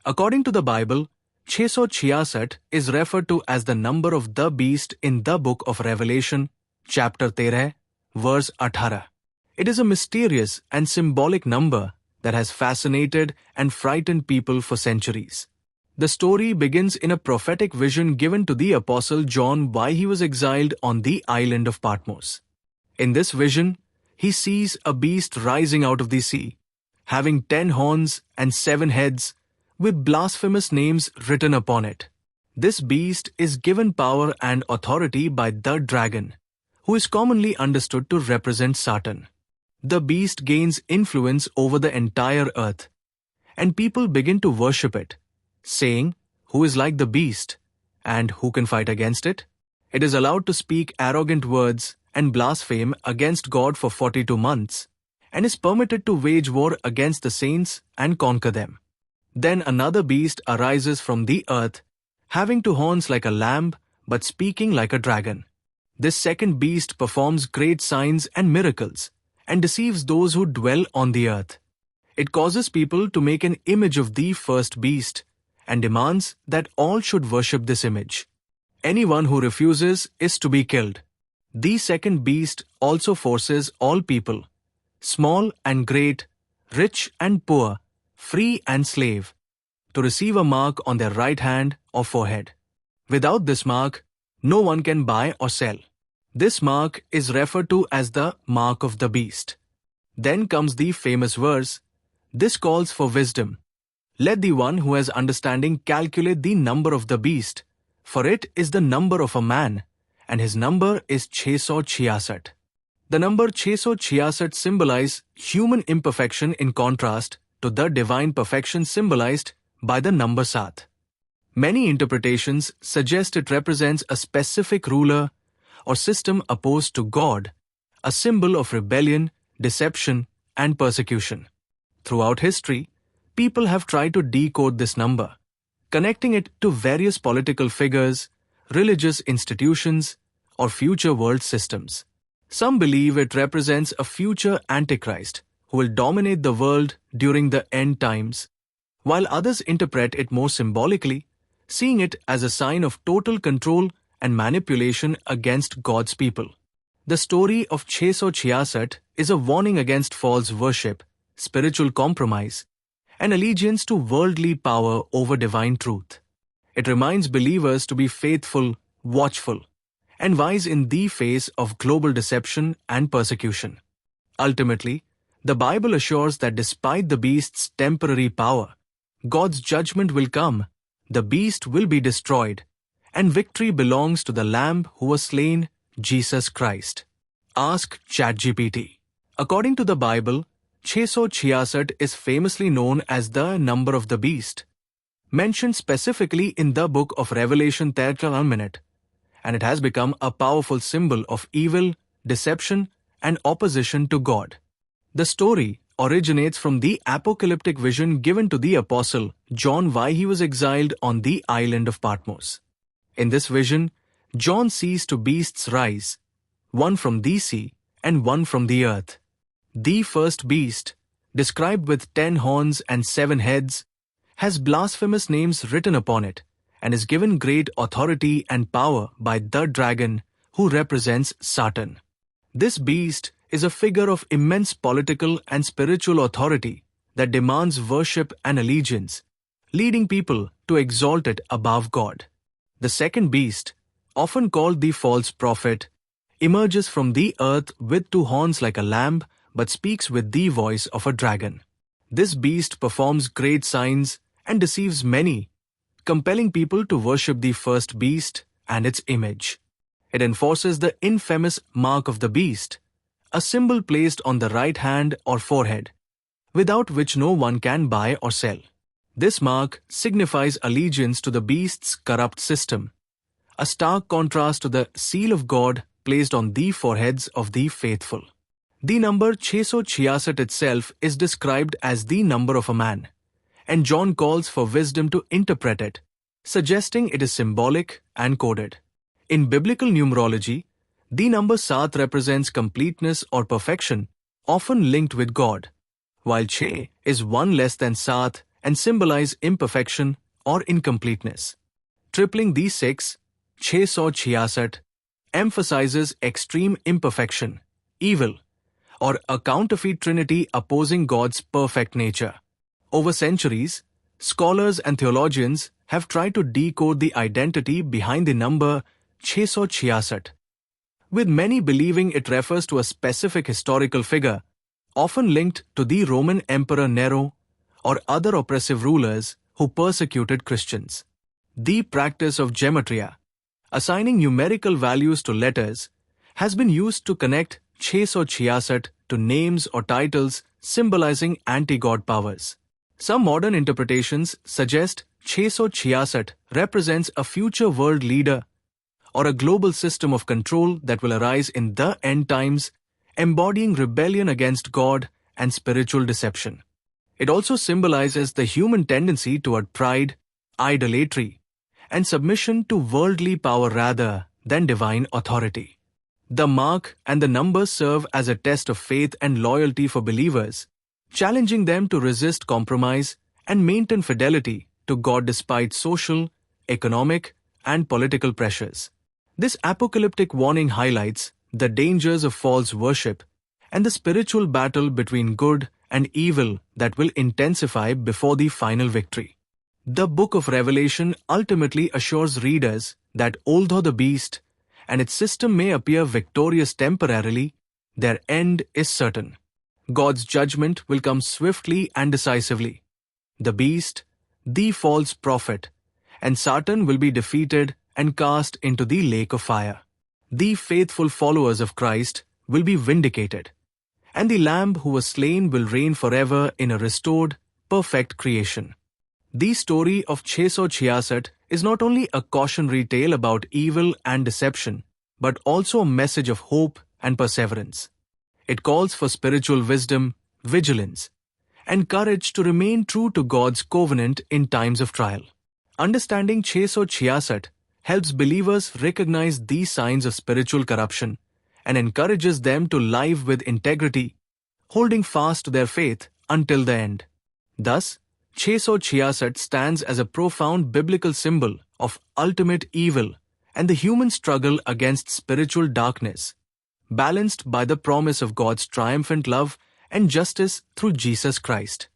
According to the Bible, 666 is referred to as the number of the beast in the book of Revelation, chapter 13, verse 18. It is a mysterious and symbolic number that has fascinated and frightened people for centuries. The story begins in a prophetic vision given to the Apostle John while he was exiled on the island of Patmos. In this vision, he sees a beast rising out of the sea, having 10 horns and 7 heads, with blasphemous names written upon it. This beast is given power and authority by the dragon, who is commonly understood to represent Satan. The beast gains influence over the entire earth, and people begin to worship it, saying, "Who is like the beast, and who can fight against it?" It is allowed to speak arrogant words and blaspheme against God for 42 months, and is permitted to wage war against the saints and conquer them. Then another beast arises from the earth, having 2 horns like a lamb, but speaking like a dragon. This second beast performs great signs and miracles, and deceives those who dwell on the earth. It causes people to make an image of the first beast, and demands that all should worship this image. Anyone who refuses is to be killed. The second beast also forces all people, small and great, rich and poor, free and slave, to receive a mark on their right hand or forehead. Without this mark, no one can buy or sell. This mark is referred to as the mark of the beast. Then comes the famous verse, "This calls for wisdom. Let the one who has understanding calculate the number of the beast, for it is the number of a man, and his number is 666. The number 666 symbolizes human imperfection in contrast to the divine perfection symbolized by the number 7. Many interpretations suggest it represents a specific ruler or system opposed to God, a symbol of rebellion, deception, and persecution. Throughout history, people have tried to decode this number, connecting it to various political figures, religious institutions, or future world systems. Some believe it represents a future Antichrist who will dominate the world during the end times, while others interpret it more symbolically, seeing it as a sign of total control and manipulation against God's people. The story of 666 is a warning against false worship, spiritual compromise, and allegiance to worldly power over divine truth. It reminds believers to be faithful, watchful, and wise in the face of global deception and persecution. Ultimately, the Bible assures that despite the beast's temporary power, God's judgment will come, the beast will be destroyed, and victory belongs to the Lamb who was slain, Jesus Christ. Ask ChatGPT. According to the Bible, 666 is famously known as the number of the beast, mentioned specifically in the book of Revelation 13, and it has become a powerful symbol of evil, deception, and opposition to God. The story originates from the apocalyptic vision given to the Apostle John while he was exiled on the island of Patmos. In this vision, John sees 2 beasts rise, one from the sea and one from the earth. The first beast, described with 10 horns and 7 heads, has blasphemous names written upon it and is given great authority and power by the dragon who represents Satan. This beast is a figure of immense political and spiritual authority that demands worship and allegiance, leading people to exalt it above God. The second beast, often called the false prophet, emerges from the earth with 2 horns like a lamb, but speaks with the voice of a dragon. This beast performs great signs and deceives many, compelling people to worship the first beast and its image. It enforces the infamous mark of the beast, a symbol placed on the right hand or forehead, without which no one can buy or sell. This mark signifies allegiance to the beast's corrupt system, a stark contrast to the seal of God placed on the foreheads of the faithful. The number 666 itself is described as the number of a man, and John calls for wisdom to interpret it, suggesting it is symbolic and coded. In biblical numerology, the number 7 represents completeness or perfection, often linked with God, while 6 is 1 less than 7 and symbolize imperfection or incompleteness. Tripling these 666 emphasizes extreme imperfection, evil, or a counterfeit trinity opposing God's perfect nature. Over centuries, scholars and theologians have tried to decode the identity behind the number 666, with many believing it refers to a specific historical figure, often linked to the Roman Emperor Nero or other oppressive rulers who persecuted Christians. The practice of gematria, assigning numerical values to letters, has been used to connect 666 to names or titles symbolizing anti-God powers. Some modern interpretations suggest 666 represents a future world leader or a global system of control that will arise in the end times, embodying rebellion against God and spiritual deception. It also symbolizes the human tendency toward pride, idolatry, and submission to worldly power rather than divine authority. The mark and the numbers serve as a test of faith and loyalty for believers, challenging them to resist compromise and maintain fidelity to God despite social, economic, and political pressures. This apocalyptic warning highlights the dangers of false worship and the spiritual battle between good and evil that will intensify before the final victory. The Book of Revelation ultimately assures readers that although the beast and its system may appear victorious temporarily, their end is certain. God's judgment will come swiftly and decisively. The beast, the false prophet, and Satan will be defeated and cast into the lake of fire. The faithful followers of Christ will be vindicated, and the Lamb who was slain will reign forever in a restored, perfect creation. The story of 666 is not only a cautionary tale about evil and deception, but also a message of hope and perseverance. It calls for spiritual wisdom, vigilance, and courage to remain true to God's covenant in times of trial. Understanding 666 helps believers recognize these signs of spiritual corruption and encourages them to live with integrity, holding fast to their faith until the end. Thus, 666 stands as a profound biblical symbol of ultimate evil and the human struggle against spiritual darkness, balanced by the promise of God's triumphant love and justice through Jesus Christ.